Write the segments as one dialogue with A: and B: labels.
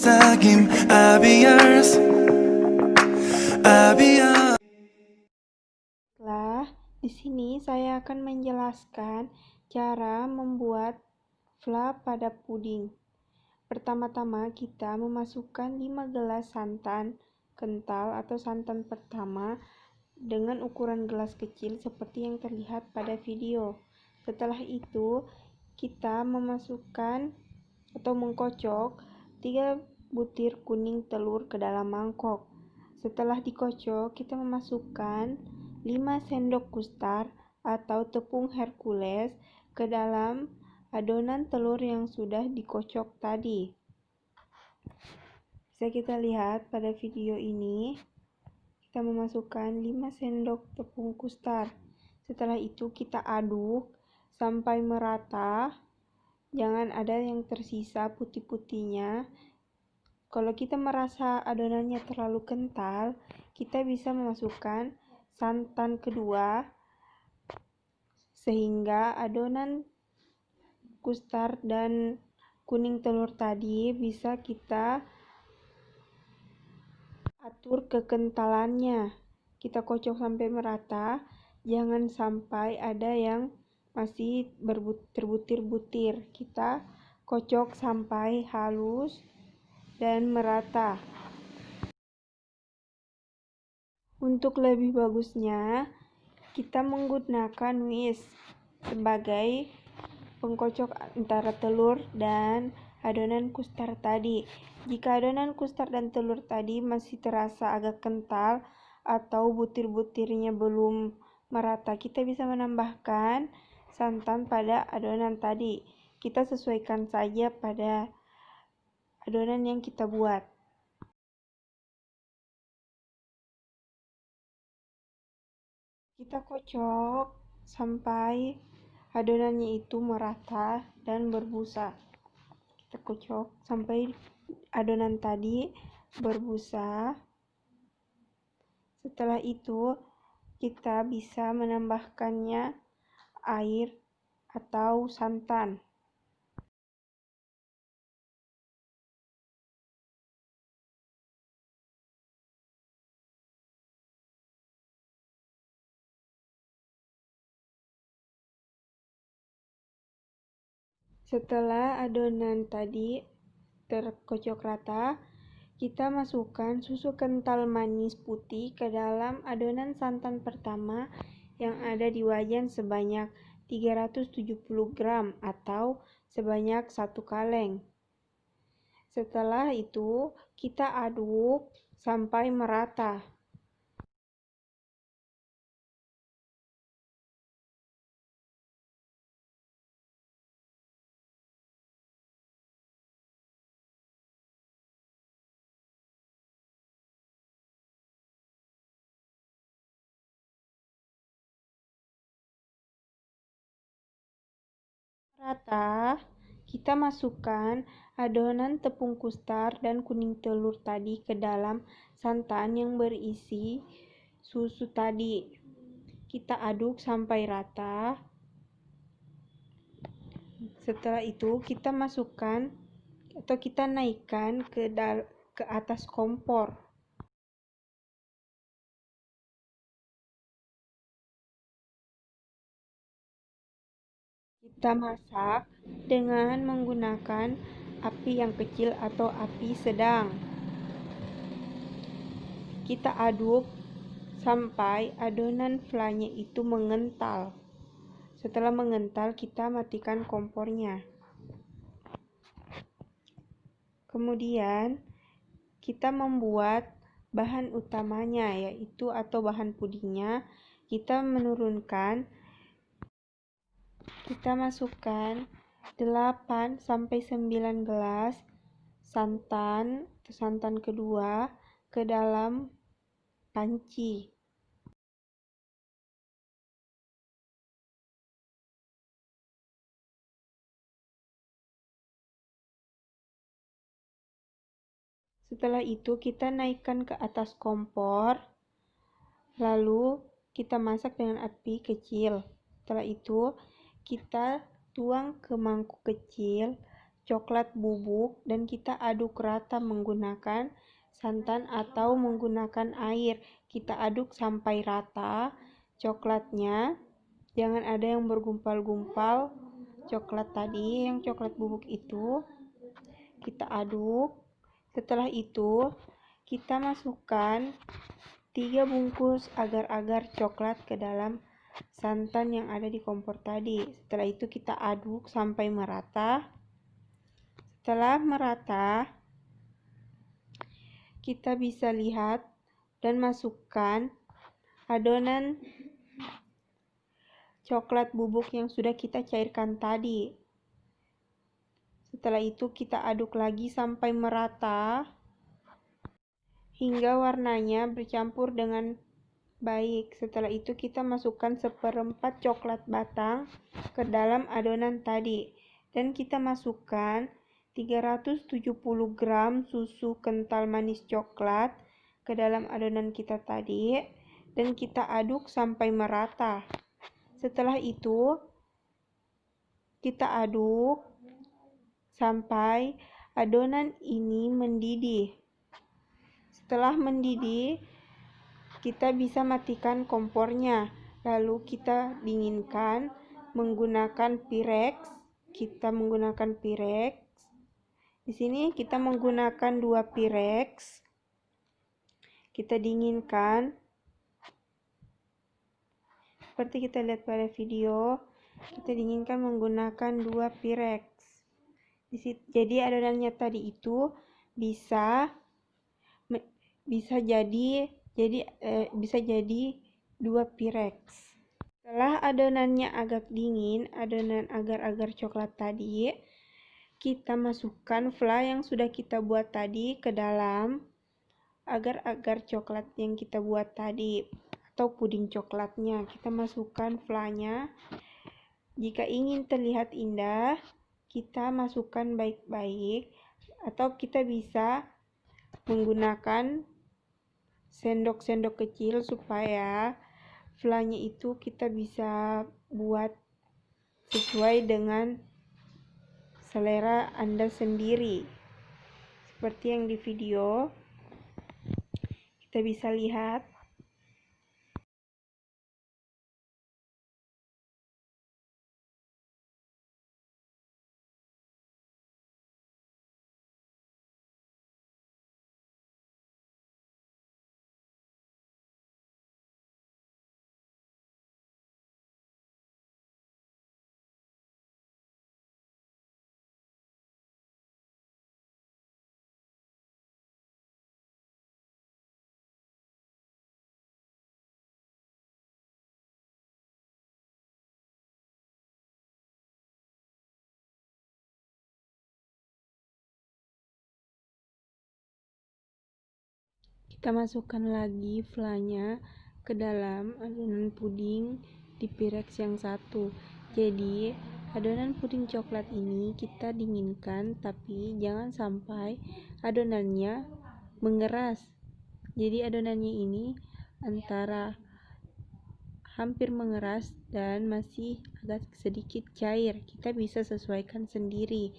A: 속삭임 I'll be yours I'll be yours.
B: Di sini saya akan menjelaskan cara membuat fla pada puding. Pertama-tama kita memasukkan 5 gelas santan kental atau santan pertama dengan ukuran gelas kecil seperti yang terlihat pada video. Setelah itu, kita memasukkan atau mengkocok 3 butir kuning telur ke dalam mangkok. Setelah dikocok, kita memasukkan 5 sendok kustar atau tepung Hercules ke dalam adonan telur yang sudah dikocok tadi. Bisa kita lihat pada video ini, kita memasukkan 5 sendok tepung kustar. Setelah itu kita aduk sampai merata, jangan ada yang tersisa putih-putihnya. Kalau kita merasa adonannya terlalu kental, kita bisa memasukkan santan kedua sehingga adonan kustar dan kuning telur tadi bisa kita atur kekentalannya. Kita kocok sampai merata, jangan sampai ada yang masih terbutir-butir. Kita kocok sampai halus dan merata. Untuk lebih bagusnya, kita menggunakan whisk sebagai pengkocok antara telur dan adonan kustar tadi. Jika adonan kustar dan telur tadi masih terasa agak kental atau butir-butirnya belum merata, kita bisa menambahkan santan pada adonan tadi. Kita sesuaikan saja pada adonan yang kita buat. Kita kocok sampai adonannya itu merata dan berbusa. Kita kocok sampai adonan tadi berbusa. Setelah itu kita bisa menambahkannya air atau santan. Setelah adonan tadi terkocok rata, kita masukkan susu kental manis putih ke dalam adonan santan pertama yang ada di wajan sebanyak 370 gram atau sebanyak 1 kaleng. Setelah itu, kita aduk sampai merata. Rata, kita masukkan adonan tepung kustar dan kuning telur tadi ke dalam santan yang berisi susu tadi. Kita aduk sampai rata. Setelah itu kita masukkan atau kita naikkan ke atas kompor. Kita masak dengan menggunakan api yang kecil atau api sedang. Kita aduk sampai adonan flanya itu mengental. Setelah mengental, kita matikan kompornya. Kemudian, kita membuat bahan utamanya, yaitu atau bahan pudingnya. Kita masukkan 8 sampai 9 gelas santan kedua ke dalam panci. Setelah itu kita naikkan ke atas kompor, lalu kita masak dengan api kecil. Setelah itu kita tuang ke mangkuk kecil, coklat bubuk dan kita aduk rata menggunakan santan atau menggunakan air. Kita aduk sampai rata coklatnya, jangan ada yang bergumpal-gumpal. Coklat tadi, yang coklat bubuk itu kita aduk. Setelah itu kita masukkan 3 bungkus agar-agar coklat ke dalam santan yang ada di kompor tadi. Setelah itu kita aduk sampai merata. Setelah merata, kita bisa lihat dan masukkan adonan coklat bubuk yang sudah kita cairkan tadi. Setelah itu kita aduk lagi sampai merata hingga warnanya bercampur dengan baik. Setelah itu kita masukkan 1/4 coklat batang ke dalam adonan tadi. Dan kita masukkan 370 gram susu kental manis coklat ke dalam adonan kita tadi. Dan kita aduk sampai merata. Setelah itu kita aduk sampai adonan ini mendidih. Setelah mendidih, kita bisa matikan kompornya. Lalu kita dinginkan menggunakan Pyrex. Di sini kita menggunakan 2 Pyrex. Kita dinginkan. Seperti kita lihat pada video, kita dinginkan menggunakan 2 Pyrex. Jadi adonannya tadi itu bisa jadi 2 Pyrex. Setelah adonannya agak dingin, adonan agar-agar coklat tadi, kita masukkan fla yang sudah kita buat tadi ke dalam agar-agar coklat yang kita buat tadi atau puding coklatnya. Kita masukkan flanya. Jika ingin terlihat indah, kita masukkan baik-baik, atau kita bisa menggunakan sendok-sendok kecil supaya flanya itu kita bisa buat sesuai dengan selera Anda sendiri. Seperti yang di video, kita bisa lihat. Kita masukkan lagi flanya ke dalam adonan puding di Pyrex yang satu. Jadi adonan puding coklat ini kita dinginkan, tapi jangan sampai adonannya mengeras. Jadi adonannya ini antara hampir mengeras dan masih agak sedikit cair. Kita bisa sesuaikan sendiri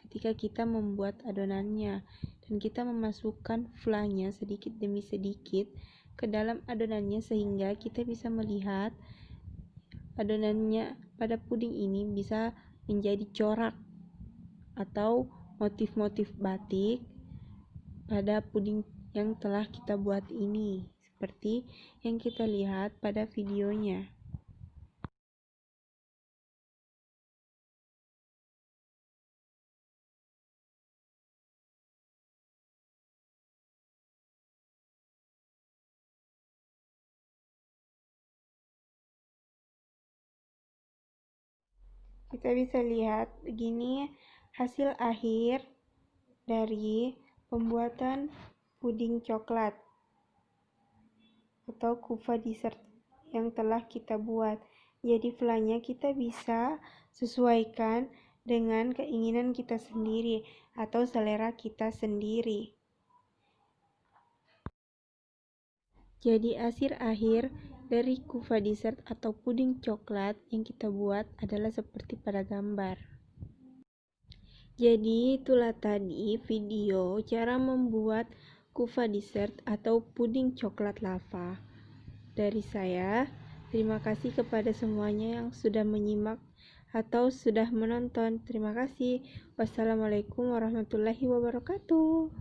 B: ketika kita membuat adonannya, dan kita memasukkan flanya sedikit demi sedikit ke dalam adonannya sehingga kita bisa melihat adonannya pada puding ini bisa menjadi corak atau motif-motif batik pada puding yang telah kita buat ini, seperti yang kita lihat pada videonya. Kita bisa lihat begini hasil akhir dari pembuatan puding coklat atau kuva dessert yang telah kita buat. Jadi flanya kita bisa sesuaikan dengan keinginan kita sendiri atau selera kita sendiri. Jadi hasil akhir dari kuva dessert atau puding coklat yang kita buat adalah seperti pada gambar. Jadi itulah tadi video cara membuat kuva dessert atau puding coklat lava. Dari saya, terima kasih kepada semuanya yang sudah menyimak atau sudah menonton. Terima kasih. Wassalamualaikum warahmatullahi wabarakatuh.